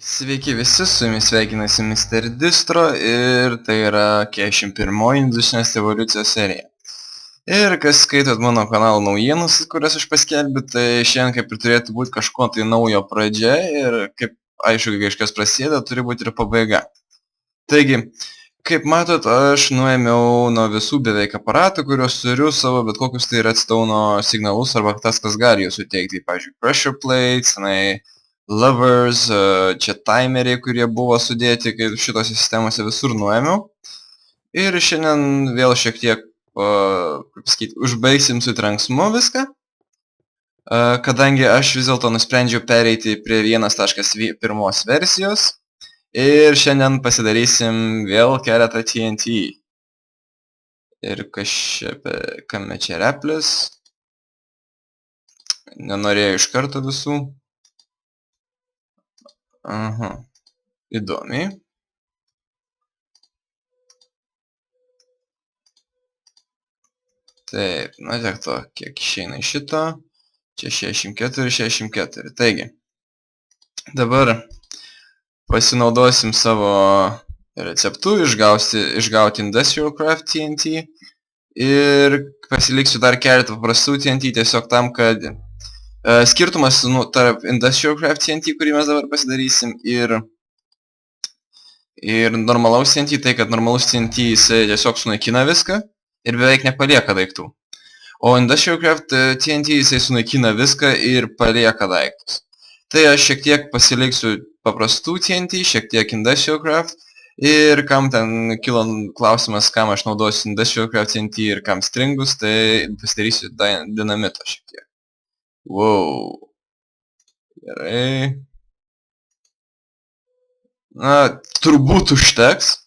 Sveiki visi, su jumis sveikinasi Mr. Distro ir tai yra 41 industrinės evoliucijos serija. Ir kas skaitot mano kanalo naujienas, kurias aš paskelbiu, tai šiandien kaip ir turėtų būti kažko tai naujo pradžia ir kaip aišku, kai kažkas prasideda, turi būti ir pabaiga. Taigi, kaip matot, aš nuėmiau nuo visų beveik aparatų, kuriuos turiu savo bet kokius tai redstone signalus arba tas, kas gali jų suteikti. Pavyzdžiui, pressure plates, levers, čia timeriai, kurie buvo sudėti, kai šitose sistemose visur nuėmiau. Ir šiandien vėl šiek tiek, kaip sakyti, užbaigsim su trenksmu viską. Kadangi aš vis dėlto nusprendžiau pereiti prie 1.1 versijos. Ir šiandien pasidarysim vėl keletą TNT. Ir kame čia replis. Nenorėjau iš karto visų. Aha, įdomiai. Taip, na tiek to, kiek išeina iš šito. Čia 64, 64. Taigi, dabar pasinaudosim savo receptu, išgauti Industrial Craft TNT ir pasiliksiu dar keletą paprastų TNT tiesiog tam, kad skirtumas tarp Industrial Craft TNT, kurį mes dabar pasidarysim, ir normalaus TNT, tai kad normalus TNT jisai tiesiog sunaikina viską ir beveik nepalieka daiktų. O Industrial Craft TNT jisai sunaikina viską ir palieka daiktus. Tai aš šiek tiek pasiliksiu paprastų TNT, šiek tiek Industrial Craft ir kam ten kilo klausimas, kam aš naudosiu Industrial Craft TNT ir kam stringus, tai pasidarysiu dinamito šiek tiek. Wow. Gerai. Na, turbūt užteks.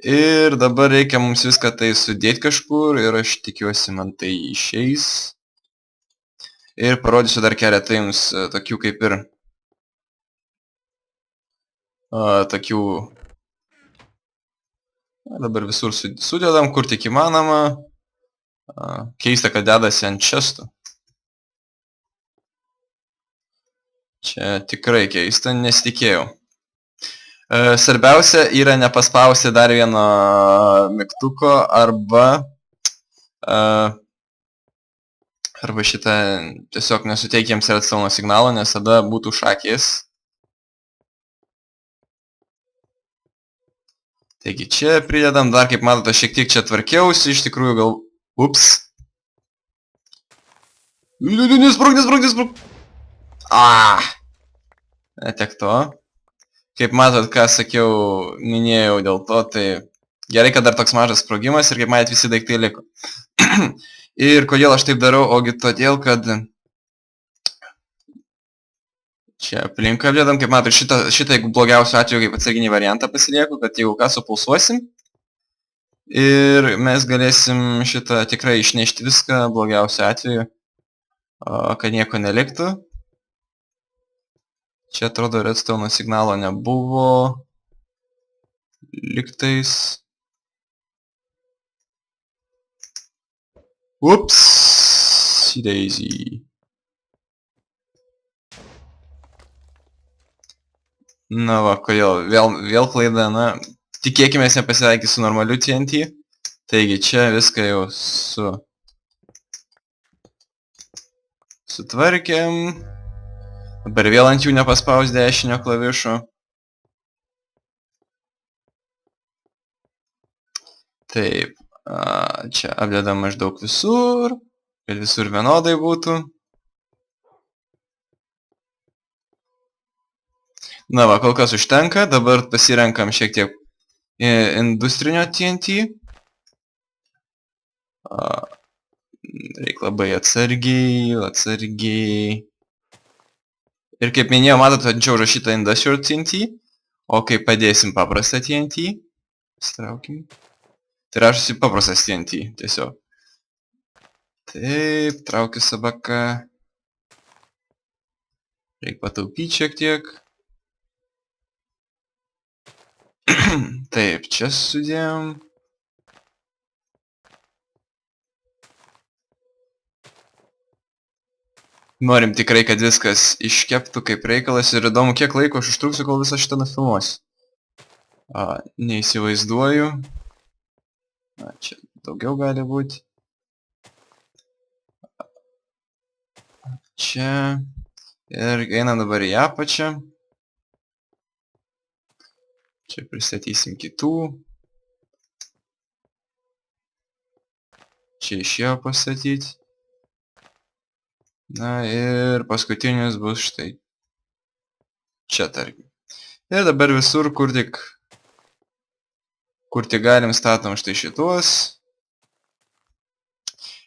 Ir dabar reikia mums viską tai sudėti kažkur ir aš tikiuosi man tai išeis. Ir parodysiu dar keletą jums tokių kaip ir tokių dabar visur sudedam, kur tik įmanoma. Keista, kad dedasi ant čestų. Čia tikrai keista, nesitikėjau. Svarbiausia yra nepaspausti dar vieno mygtuko arba šitą tiesiog nesuteikti jiems redstone signalo, nes tada būtų šakės. Taigi čia pridedam dar, kaip matote, šiek tiek čia tvarkiausi, iš tikrųjų gal... Ups. Nesprūk. Netiek to. Kaip matot, ką sakiau, minėjau dėl to, tai gerai, kad dar toks mažas sprogimas ir kaip matėt, visi daiktai liko. Ir kodėl aš taip darau, ogi todėl, kad čia aplinką apdėdam, kaip matot, šitą jeigu blogiausiu atveju kaip atsarginį variantą pasilieku, kad jeigu ką supulsuosim ir mes galėsim šitą tikrai išnešti viską blogiausiu atveju, kad nieko neliktų. Čia atrodo redstone signalo nebuvo. Liktais. Ups. Daisy. Na va, kodėl? Vėl klaida, na. Tikėkime, nepasitaikys su normaliu TNT. Taigi čia viską jau sutvarkėm. Dabar vėl ant jų nepaspaus dešinio klavišo. Taip, čia apdedam maždaug visur, kad visur vienodai būtų. Na va, kol kas užtenka, dabar pasirenkam šiek tiek industrinio TNT. Reik labai atsargiai. Ir kaip minėjau, matote, čia užrašyta Industrial TNT, o kai padėsim paprastą TNT, įsitraukim, tai rašosi paprastas TNT, tiesiog. Taip, traukiu sabaką. Reik pataupyti šiek tiek. Taip, čia sudėjom. Norim tikrai, kad viskas iškeptų kaip reikalas ir įdomu, kiek laiko aš užtruksiu, kol visą šitą nufilmuosiu. Neįsivaizduoju. Čia daugiau gali būti. Čia. Ir einam dabar į apačią. Čia pristatysim kitų. Čia išėjo pastatyti. Na ir paskutinis bus štai. Čia tarkim. Ir dabar visur, kur tik galim, statom štai šituos.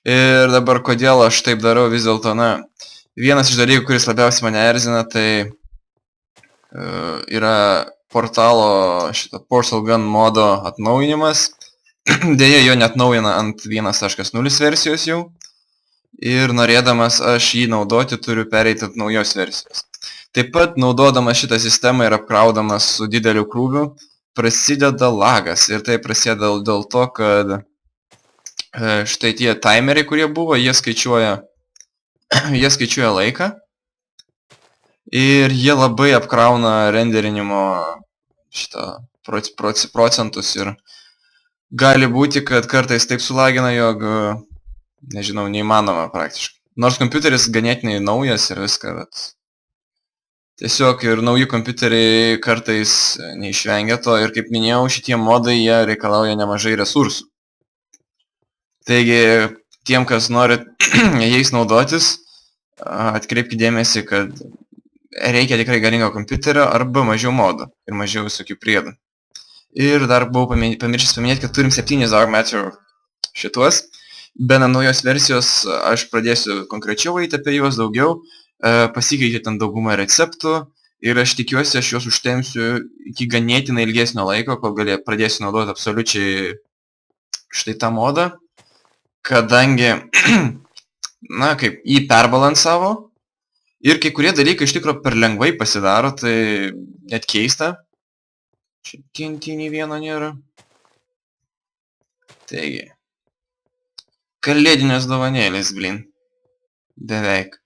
Ir dabar kodėl aš taip darau vis dėlto, na, vienas iš dalykų, kuris labiausiai mane erzina, tai yra portalo šito Portal Gun modo atnaujinimas. Deja, jo neatnaujina ant 1.0 versijos jau. Ir norėdamas aš jį naudoti, turiu pereiti ant naujos versijos. Taip pat, naudodamas šitą sistemą ir apkraudamas su dideliu krūviu, prasideda lagas. Ir tai prasideda dėl to, kad štai tie timeriai, kurie buvo, jie skaičiuoja laiką. Ir jie labai apkrauna renderinimo šitą procentus ir gali būti, kad kartais taip sulagina, jog, nežinau, neįmanoma praktiškai. Nors kompiuteris ganėtinai naujas ir viską, bet tiesiog ir nauji kompiuteriai kartais neišvengia to ir kaip minėjau, šitie modai jie reikalauja nemažai resursų. Taigi, tiem, kas nori jais naudotis, atkreipkite dėmesį, kad reikia tikrai galingo kompiuterio arba mažiau modų ir mažiau visokių priedų. Ir dar buvau pamiršęs paminėti, kad turim 7 Dark Matter šituos. Be naujos versijos aš pradėsiu konkrečiau eiti apie juos daugiau. Pasikeitė ten daugumą receptų ir aš tikiuosi, aš juos užtemsiu iki ganėtinai ilgesnio laiko, kol pradėsiu naudoti absoliučiai štai tą modą, kadangi, na, kaip jį perbalansavo ir kai kurie dalykai iš tikro per lengvai pasidaro, tai net keista. Čia TNT nei vieno nėra. Taigi. Kalėdinės dovanėlės, blin. Beveik.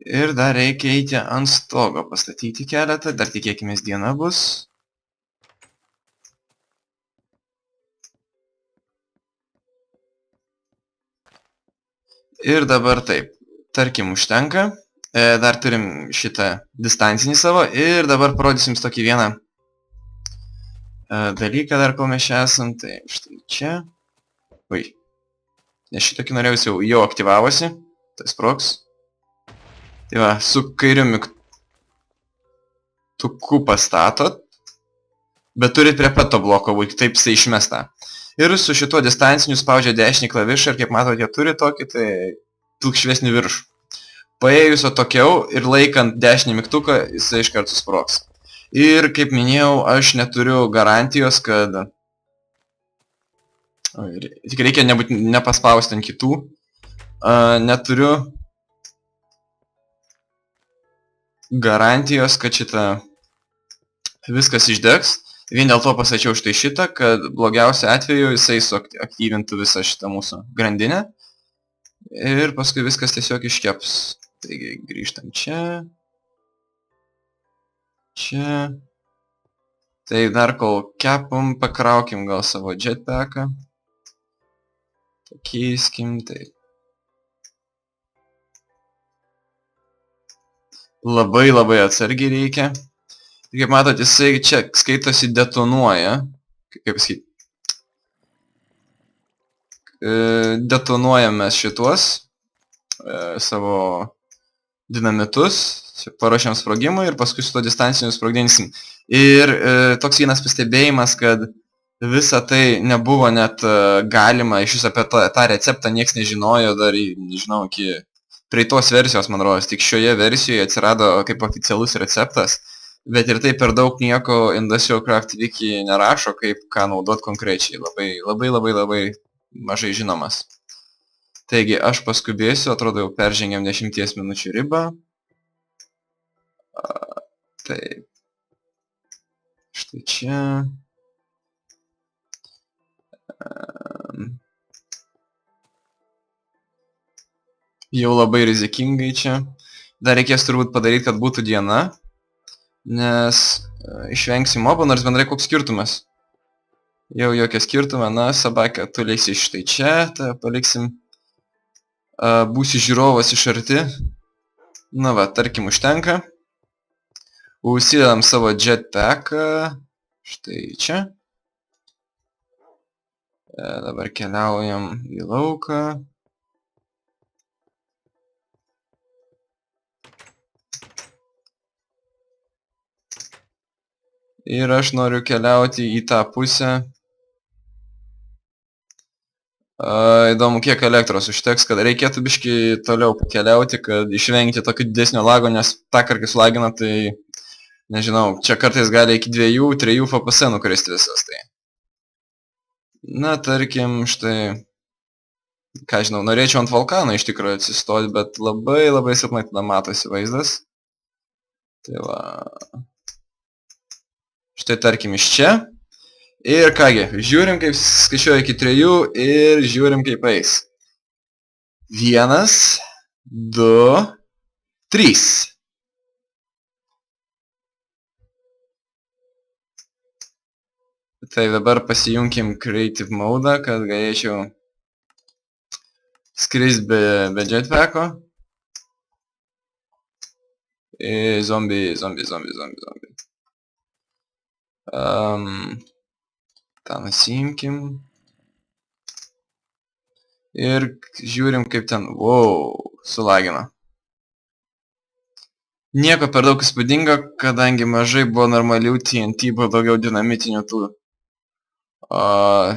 Ir dar reikia eiti ant stogo, pastatyti keletą, dar tikėkimės diena bus. Ir dabar taip, tarkim, užtenka. Dar turim šitą distancinį savo ir dabar parodysim tokį vieną dalyką dar, kol mes čia esam. Tai štai čia. Ui. Nes šitokį norėjus jau aktyvavosi. Tai sprogs. Tai va, su kairiu mygtuku pastatot. Bet turit prie pat to bloko būti, taip jisai išmesta. Ir su šituo distanciniu spaudžia dešinį klavišą ir kaip matote, jie turi tokį tai pilkšvesnį viršų. Paėjus atokiau ir laikant dešinį mygtuką, jisai iškart susprogs. Ir kaip minėjau, aš neturiu garantijos, kad... Tik reikia nepaspausti ant kitų. Neturiu garantijos, kad šitą viskas išdegs. Vien dėl to pasačiau štai šitą, kad blogiausiu atveju jisai suaktyvintų visą šitą mūsų grandinę. Ir paskui viskas tiesiog iškeps. Taigi grįžtam čia. Čia. Tai dar kol kepam, pakraukim gal savo jetpacką. Pakeiskim, tai. Labai labai atsargiai reikia. Kaip matot, jisai čia skaitosi detonuoja. Kaip sakyti? Detonuojam mes šituos savo dinamitus, paruošiam sprogimui ir paskui su to distanciniu sprogdinsim. Ir toks vienas pastebėjimas, kad visa tai nebuvo net galima, iš vis apie tą receptą nieks nežinojo dar, nežinau, iki praeitos versijos, man rodos, tik šioje versijoje atsirado kaip oficialus receptas, bet ir tai per daug nieko Industrial Craft Wiki nerašo, kaip ką naudot konkrečiai, labai mažai žinomas. Taigi, aš paskubėsiu, atrodo jau peržengėm 10 minučių ribą. Taip. Štai čia. Jau labai rizikingai čia. Dar reikės turbūt padaryti, kad būtų diena. Nes išvengsim mobo, nors bendrai koks skirtumas. Jau jokia skirtumą, na, Sabaka, tu leisi štai čia, tai paliksim. Būsi žiūrovas iš arti. Na va, tarkim, užtenka. Užsidedam savo jetpacką. Štai čia. Dabar keliaujam į lauką. Ir aš noriu keliauti į tą pusę. Įdomu, kiek elektros užteks, kad reikėtų biškį toliau pakeliauti, kad išvengti tokio didesnio lago, nes tą kartą sulagina, tai nežinau, čia kartais gali iki 2-3 FPS nukristi visas tai. Na, tarkim, štai, ką žinau, norėčiau ant vulkano iš tikrųjų atsistoti, bet labai silpnai tada matosi vaizdas. Tai va. Štai tarkim iš čia. Ir kągi, žiūrim kaip skaičiuoja iki 3 ir žiūrim kaip eis. 1, 2, 3. Tai dabar pasijunkim Creative Mode, kad galėčiau skrist be jetpacko. Zombie. Tą nusiimkim. Ir žiūrim kaip ten, sulagino. Nieko per daug įspūdingo, kadangi mažai buvo normalių TNT, buvo daugiau dinamitinių tų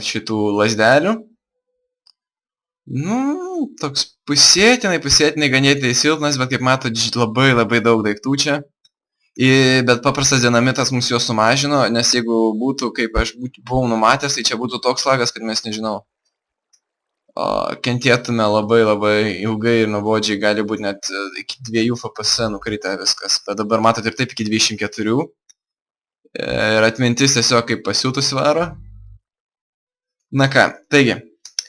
šitų lasdelių. Nu, toks pusėtinai ganėtinai silpnas, bet kaip matot, labai daug daiktų čia. Bet paprastas dinamitas mums juos sumažino, nes jeigu būtų, kaip aš buvau numatęs, tai čia būtų toks lagas, kad mes nežinau. Kentėtume labai ilgai ir nuobodžiai, gali būti net iki 2 FPS nukrita viskas. Bet dabar matot ir taip iki 24. Ir atmintis tiesiog kaip pasiūtus varo. Na ką, taigi,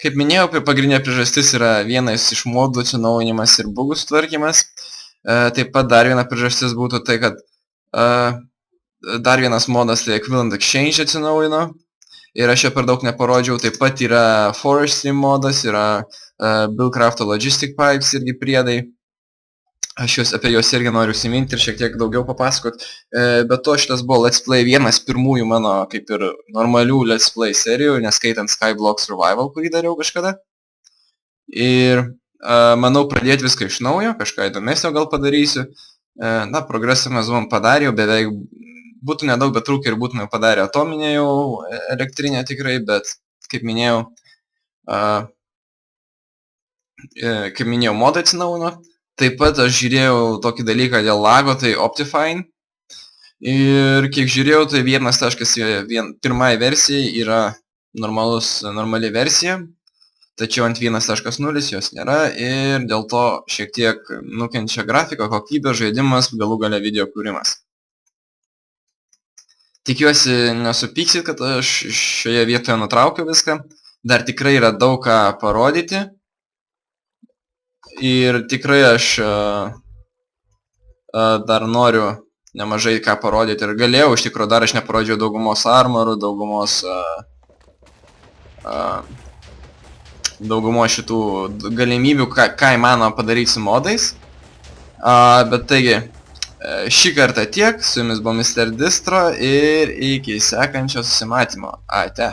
kaip minėjau, pagrindinė priežastis yra vienas iš modų atsinaujinimas ir bugų sutvarkymas. Taip pat dar viena priežastis būtų tai, kad dar vienas modas, tai Equivalent Exchange atsinaujino. Ir aš jo per daug neparodžiau, taip pat yra Forestry modas, yra Buildcraft Logistic Pipes irgi priedai. Aš apie juos irgi noriu užsiminti ir šiek tiek daugiau papasakot. Bet to šitas buvo Let's Play vienas pirmųjų mano kaip ir normalių Let's Play serijų, neskaitant Skyblock Survival, kurį dariau kažkada. Ir manau pradėti viską iš naujo, kažką įdomesnio gal padarysiu. Na, progresą mes buvom padarę, beveik būtų nedaug, bet trūkia ir būtume padarę atominę jau elektrinę tikrai, bet kaip minėjau, modai atsinaujino. Taip pat aš žiūrėjau tokį dalyką dėl lago, tai Optifine. Ir kiek žiūrėjau, tai 1.1 versijai yra normali versija, tačiau ant 1.0 jos nėra ir dėl to šiek tiek nukenčia grafika, kokybė, žaidimas, galų gale video kūrimas. Tikiuosi nesupyksit, kad aš šioje vietoje nutraukiu viską. Dar tikrai yra daug ką parodyti. Ir tikrai aš dar noriu nemažai ką parodyti. Ir galėjau, iš tikrųjų, dar aš neparodžiau daugumos armorų, daugumos šitų galimybių, ką įmanoma padaryti su modais. Bet taigi, šį kartą tiek, su jumis buvo Mr. Distro ir iki sekančio susimatymo. Ate.